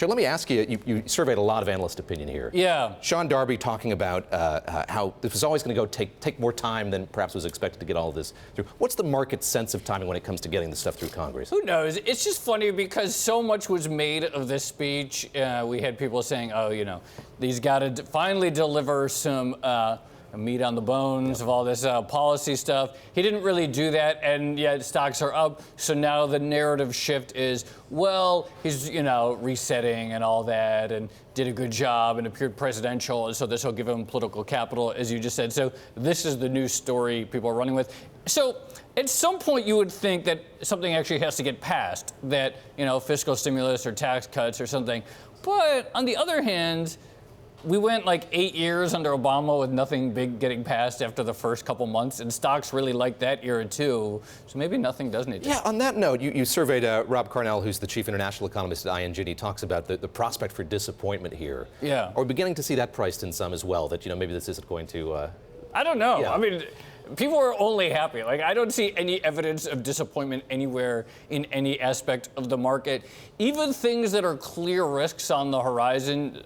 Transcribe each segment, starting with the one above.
Joe, let me ask you, you surveyed a lot of analyst opinion here. Yeah. Sean Darby talking about how this was always going to take more time than perhaps was expected to get all of this through. What's the market's sense of timing when it comes to getting this stuff through Congress? Who knows? It's just funny because so much was made of this speech. We had people saying, oh, you know, he's got to finally deliver some meat on the bones of all this policy stuff. He didn't really do that, and yet stocks are up. So now the narrative shift is, well, he's, you know, resetting and all that, and did a good job and appeared presidential, and so this will give him political capital, as you just said. So this is the new story people are running with. So at some point you would think that something actually has to get passed, that, you know, fiscal stimulus or tax cuts or something. But on the other hand, we went like 8 years under Obama with nothing big getting passed after the first couple months, and stocks really liked that era too. So maybe nothing does need to. Yeah, on that note, you surveyed Rob Carnell, who's the chief international economist at ING, and he talks about the prospect for disappointment here. Yeah. Are we beginning to see that priced in some as well, that, you know, maybe this isn't going to... I don't know. Yeah. I mean, people are only happy. Like, I don't see any evidence of disappointment anywhere in any aspect of the market. Even things that are clear risks on the horizon,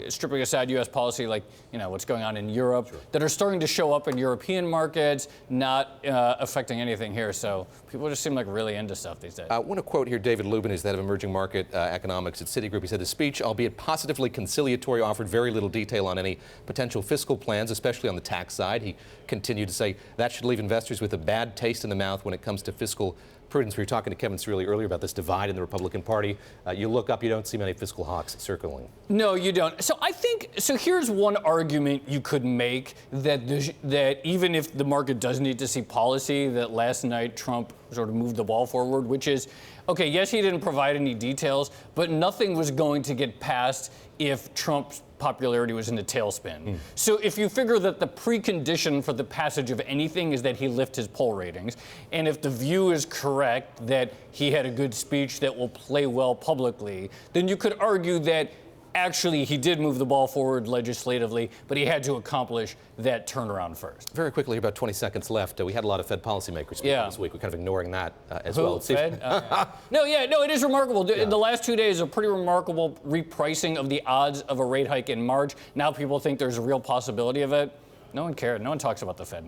stripping aside U.S. policy, like, you know, what's going on in Europe, Sure, that are starting to show up in European markets, not affecting anything here. So people just seem like really into stuff these days. I want to quote here David Lubin, who's the head of emerging market economics at Citigroup. He said, the speech, albeit positively conciliatory, offered very little detail on any potential fiscal plans, especially on the tax side. He continued to say that should leave investors with a bad taste in the mouth when it comes to fiscal prudence. We were talking to Kevin Cirilli earlier about this divide in the Republican Party. You look up, you don't see many fiscal hawks circling. No, you don't. So I think, so here's one argument you could make, that that even if the market does need to see policy, that last night Trump sort of moved the ball forward, which is, okay, yes, he didn't provide any details, but nothing was going to get passed if Trump's popularity was in a tailspin. So if you figure that the precondition for the passage of anything is that he lift his poll ratings, and if the view is correct that he had a good speech that will play well publicly, then you could argue that actually he did move the ball forward legislatively, but he had to accomplish that turnaround first. Very quickly, about 20 seconds left. We had a lot of Fed policymakers speaking this week. We're kind of ignoring that as well. Fed? No, it is remarkable. The last 2 days are pretty remarkable repricing of the odds of a rate hike in March. Now people think there's a real possibility of it. No one cared. No one talks about the Fed.